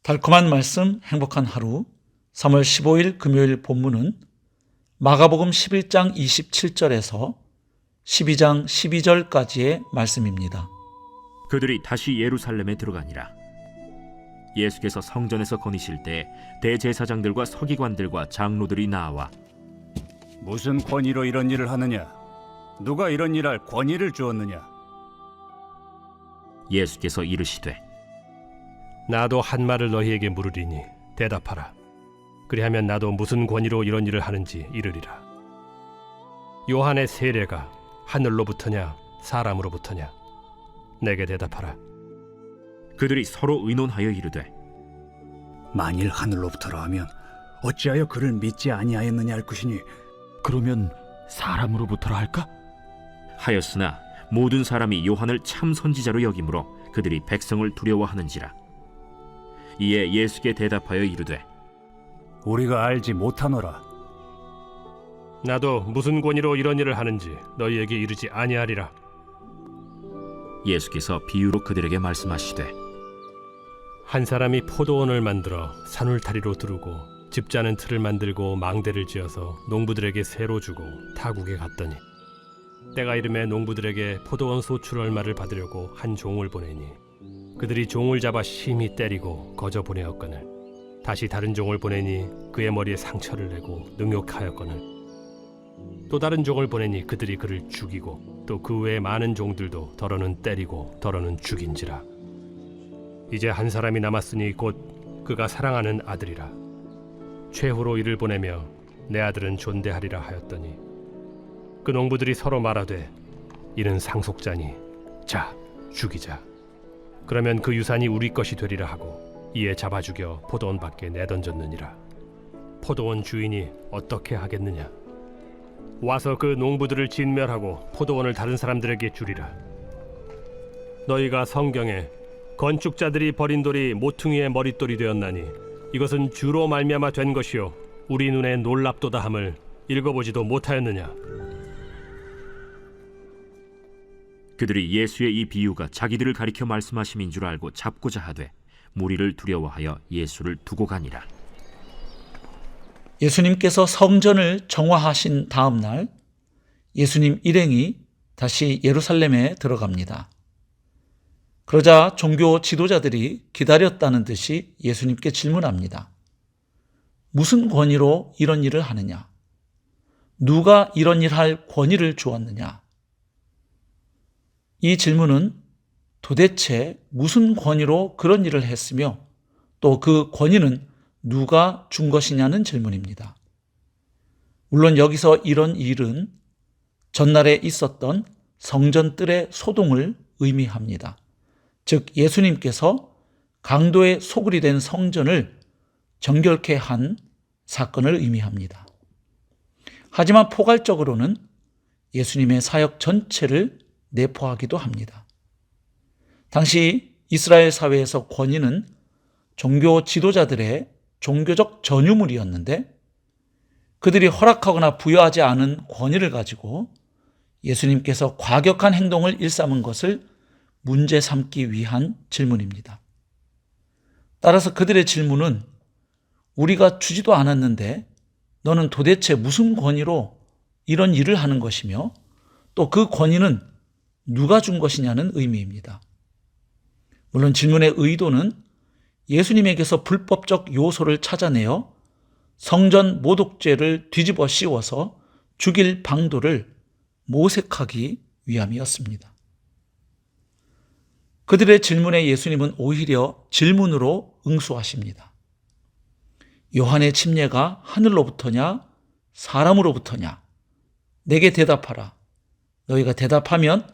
달콤한 말씀, 행복한 하루. 3월 15일 금요일 본문은 마가복음 11장 27절에서 12장 12절까지의 말씀입니다. 그들이 다시 예루살렘에 들어가니라. 예수께서 성전에서 거니실 때 대제사장들과 서기관들과 장로들이 나와 무슨 권위로 이런 일을 하느냐? 누가 이런 일할 권위를 주었느냐? 예수께서 이르시되 나도 한 말을 너희에게 물으리니 대답하라. 그리하면 나도 무슨 권위로 이런 일을 하는지 이르리라. 요한의 세례가 하늘로부터냐 사람으로부터냐? 내게 대답하라. 그들이 서로 의논하여 이르되 만일 하늘로부터라 하면 어찌하여 그를 믿지 아니하였느냐 할 것이니 그러면 사람으로부터라 할까? 하였으나 모든 사람이 요한을 참 선지자로 여기므로 그들이 백성을 두려워하는지라. 이에 예수께 대답하여 이르되 우리가 알지 못하노라. 나도 무슨 권위로 이런 일을 하는지 너희에게 이르지 아니하리라. 예수께서 비유로 그들에게 말씀하시되 한 사람이 포도원을 만들어 산울타리로 두르고 집 자는 틀을 만들고 망대를 지어서 농부들에게 새로 주고 타국에 갔더니 때가 이름에 농부들에게 포도원 소출 얼마를 받으려고 한 종을 보내니 그들이 종을 잡아 심히 때리고 거저 보내었거늘 다시 다른 종을 보내니 그의 머리에 상처를 내고 능욕하였거늘 또 다른 종을 보내니 그들이 그를 죽이고 또 그 외에 많은 종들도 더러는 때리고 더러는 죽인지라. 이제 한 사람이 남았으니 곧 그가 사랑하는 아들이라. 최후로 이를 보내며 내 아들은 존대하리라 하였더니 그 농부들이 서로 말하되 이는 상속자니 자 죽이자. 그러면 그 유산이 우리 것이 되리라 하고 이에 잡아 죽여 포도원 밖에 내던졌느니라. 포도원 주인이 어떻게 하겠느냐? 와서 그 농부들을 진멸하고 포도원을 다른 사람들에게 주리라. 너희가 성경에 건축자들이 버린 돌이 모퉁이의 머릿돌이 되었나니 이것은 주로 말미암아 된 것이요 우리 눈에 놀랍도다 함을 읽어보지도 못하였느냐? 그들이 예수의 이 비유가 자기들을 가리켜 말씀하심인 줄 알고 잡고자 하되 무리를 두려워하여 예수를 두고 가니라. 예수님께서 성전을 정화하신 다음 날 예수님 일행이 다시 예루살렘에 들어갑니다. 그러자 종교 지도자들이 기다렸다는 듯이 예수님께 질문합니다. 무슨 권위로 이런 일을 하느냐? 누가 이런 일할 권위를 주었느냐? 이 질문은 도대체 무슨 권위로 그런 일을 했으며 또 그 권위는 누가 준 것이냐는 질문입니다. 물론 여기서 이런 일은 전날에 있었던 성전뜰의 소동을 의미합니다. 즉 예수님께서 강도의 소굴이 된 성전을 정결케 한 사건을 의미합니다. 하지만 포괄적으로는 예수님의 사역 전체를 내포하기도 합니다. 당시 이스라엘 사회에서 권위는 종교 지도자들의 종교적 전유물이었는데 그들이 허락하거나 부여하지 않은 권위를 가지고 예수님께서 과격한 행동을 일삼은 것을 문제 삼기 위한 질문입니다. 따라서 그들의 질문은 우리가 주지도 않았는데 너는 도대체 무슨 권위로 이런 일을 하는 것이며 또 그 권위는 누가 준 것이냐는 의미입니다. 물론 질문의 의도는 예수님에게서 불법적 요소를 찾아내어 성전 모독죄를 뒤집어 씌워서 죽일 방도를 모색하기 위함이었습니다. 그들의 질문에 예수님은 오히려 질문으로 응수하십니다. 요한의 침례가 하늘로부터냐 사람으로부터냐? 내게 대답하라. 너희가 대답하면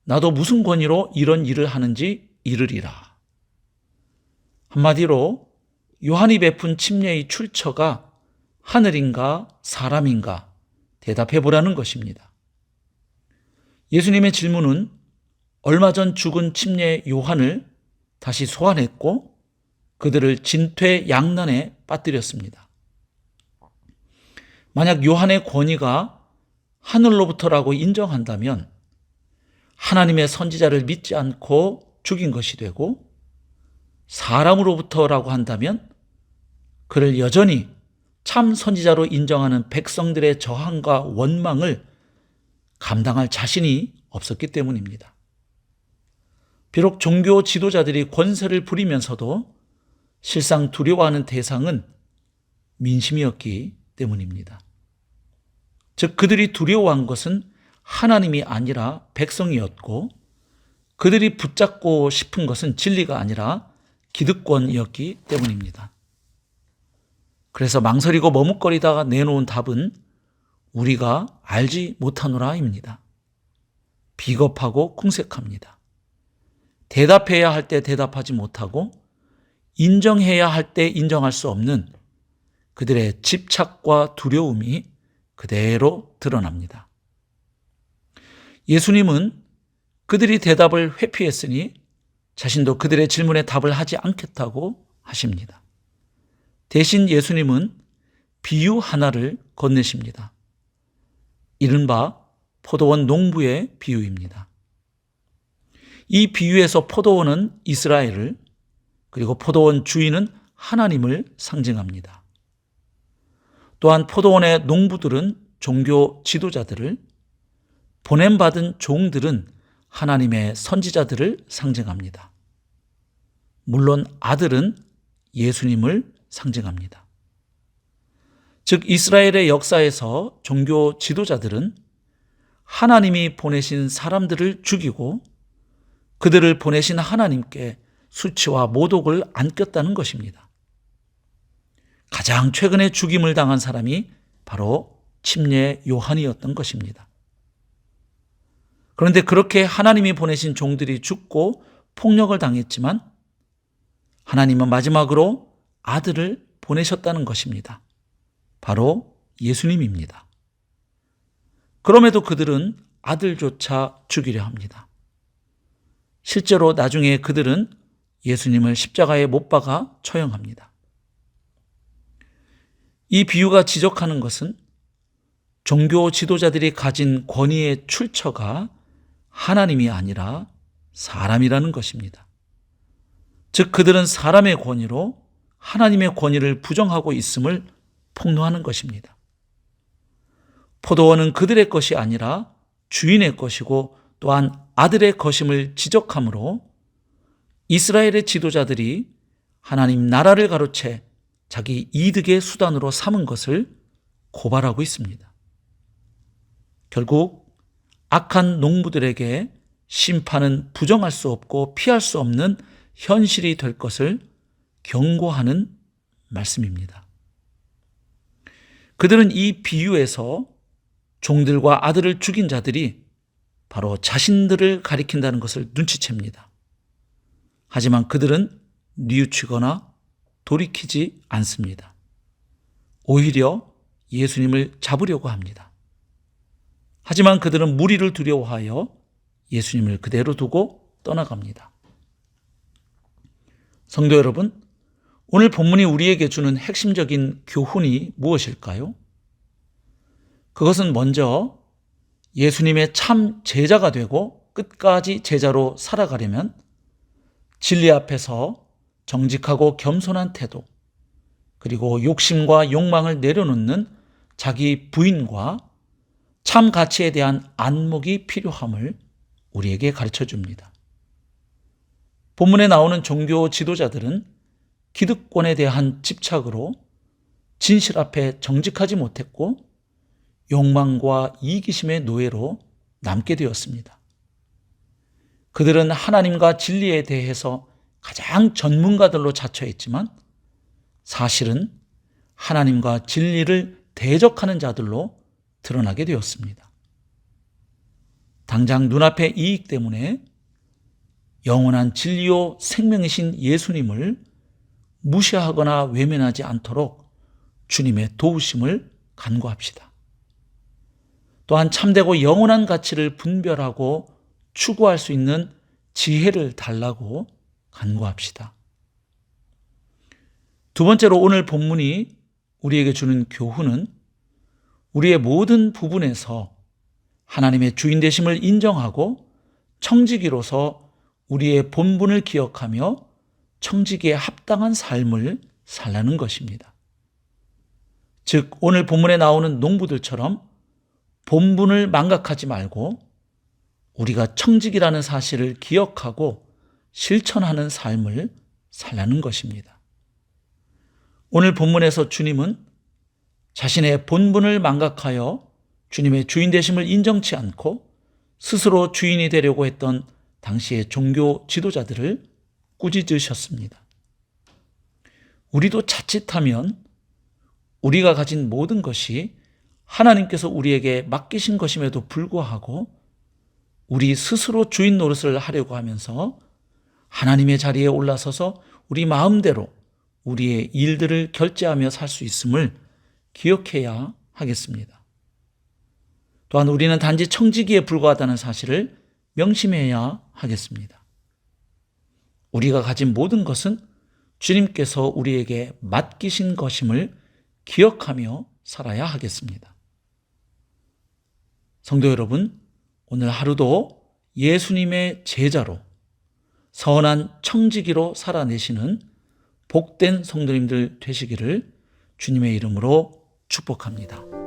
나도 무슨 권위로 이런 일을 하는지 이르리라. 한마디로 요한이 베푼 침례의 출처가 하늘인가 사람인가 대답해보라는 것입니다. 예수님의 질문은 얼마 전 죽은 침례 요한을 다시 소환했고 그들을 진퇴양난에 빠뜨렸습니다. 만약 요한의 권위가 하늘로부터라고 인정한다면 하나님의 선지자를 믿지 않고 죽인 것이 되고 사람으로부터라고 한다면 그를 여전히 참 선지자로 인정하는 백성들의 저항과 원망을 감당할 자신이 없었기 때문입니다. 비록 종교 지도자들이 권세를 부리면서도 실상 두려워하는 대상은 민심이었기 때문입니다. 즉 그들이 두려워한 것은 하나님이 아니라 백성이었고, 그들이 붙잡고 싶은 것은 진리가 아니라 기득권이었기 때문입니다. 그래서 망설이고 머뭇거리다가 내놓은 답은 우리가 알지 못하노라입니다. 비겁하고 궁색합니다. 대답해야 할 때 대답하지 못하고 인정해야 할 때 인정할 수 없는 그들의 집착과 두려움이 그대로 드러납니다. 예수님은 그들이 대답을 회피했으니 자신도 그들의 질문에 답을 하지 않겠다고 하십니다. 대신 예수님은 비유 하나를 건네십니다. 이른바 포도원 농부의 비유입니다. 이 비유에서 포도원은 이스라엘을, 그리고 포도원 주인은 하나님을 상징합니다. 또한 포도원의 농부들은 종교 지도자들을, 보냄받은 종들은 하나님의 선지자들을 상징합니다. 물론 아들은 예수님을 상징합니다. 즉 이스라엘의 역사에서 종교 지도자들은 하나님이 보내신 사람들을 죽이고 그들을 보내신 하나님께 수치와 모독을 안겼다는 것입니다. 가장 최근에 죽임을 당한 사람이 바로 침례 요한이었던 것입니다. 그런데 그렇게 하나님이 보내신 종들이 죽고 폭력을 당했지만 하나님은 마지막으로 아들을 보내셨다는 것입니다. 바로 예수님입니다. 그럼에도 그들은 아들조차 죽이려 합니다. 실제로 나중에 그들은 예수님을 십자가에 못 박아 처형합니다. 이 비유가 지적하는 것은 종교 지도자들이 가진 권위의 출처가 하나님이 아니라 사람이라는 것입니다. 즉 그들은 사람의 권위로 하나님의 권위를 부정하고 있음을 폭로하는 것입니다. 포도원은 그들의 것이 아니라 주인의 것이고 또한 아들의 것임을 지적하므로 이스라엘의 지도자들이 하나님 나라를 가로채 자기 이득의 수단으로 삼은 것을 고발하고 있습니다. 결국 악한 농부들에게 심판은 부정할 수 없고 피할 수 없는 현실이 될 것을 경고하는 말씀입니다. 그들은 이 비유에서 종들과 아들을 죽인 자들이 바로 자신들을 가리킨다는 것을 눈치챕니다. 하지만 그들은 뉘우치거나 돌이키지 않습니다. 오히려 예수님을 잡으려고 합니다. 하지만 그들은 무리를 두려워하여 예수님을 그대로 두고 떠나갑니다. 성도 여러분, 오늘 본문이 우리에게 주는 핵심적인 교훈이 무엇일까요? 그것은 먼저 예수님의 참 제자가 되고 끝까지 제자로 살아가려면 진리 앞에서 정직하고 겸손한 태도, 그리고 욕심과 욕망을 내려놓는 자기 부인과 참 가치에 대한 안목이 필요함을 우리에게 가르쳐 줍니다. 본문에 나오는 종교 지도자들은 기득권에 대한 집착으로 진실 앞에 정직하지 못했고 욕망과 이기심의 노예로 남게 되었습니다. 그들은 하나님과 진리에 대해서 가장 전문가들로 자처했지만 사실은 하나님과 진리를 대적하는 자들로 드러나게 되었습니다. 당장 눈앞의 이익 때문에 영원한 진리요 생명이신 예수님을 무시하거나 외면하지 않도록 주님의 도우심을 간구합시다. 또한 참되고 영원한 가치를 분별하고 추구할 수 있는 지혜를 달라고 간구합시다. 두 번째로 오늘 본문이 우리에게 주는 교훈은 우리의 모든 부분에서 하나님의 주인 되심을 인정하고 청지기로서 우리의 본분을 기억하며 청지기에 합당한 삶을 살라는 것입니다. 즉 오늘 본문에 나오는 농부들처럼 본분을 망각하지 말고 우리가 청직이라는 사실을 기억하고 실천하는 삶을 살라는 것입니다. 오늘 본문에서 주님은 자신의 본분을 망각하여 주님의 주인 되심을 인정치 않고 스스로 주인이 되려고 했던 당시의 종교 지도자들을 꾸짖으셨습니다. 우리도 자칫하면 우리가 가진 모든 것이 하나님께서 우리에게 맡기신 것임에도 불구하고 우리 스스로 주인 노릇을 하려고 하면서 하나님의 자리에 올라서서 우리 마음대로 우리의 일들을 결제하며 살 수 있음을 기억해야 하겠습니다. 또한 우리는 단지 청지기에 불과하다는 사실을 명심해야 하겠습니다. 우리가 가진 모든 것은 주님께서 우리에게 맡기신 것임을 기억하며 살아야 하겠습니다. 성도 여러분, 오늘 하루도 예수님의 제자로 선한 청지기로 살아내시는 복된 성도님들 되시기를 주님의 이름으로 축복합니다.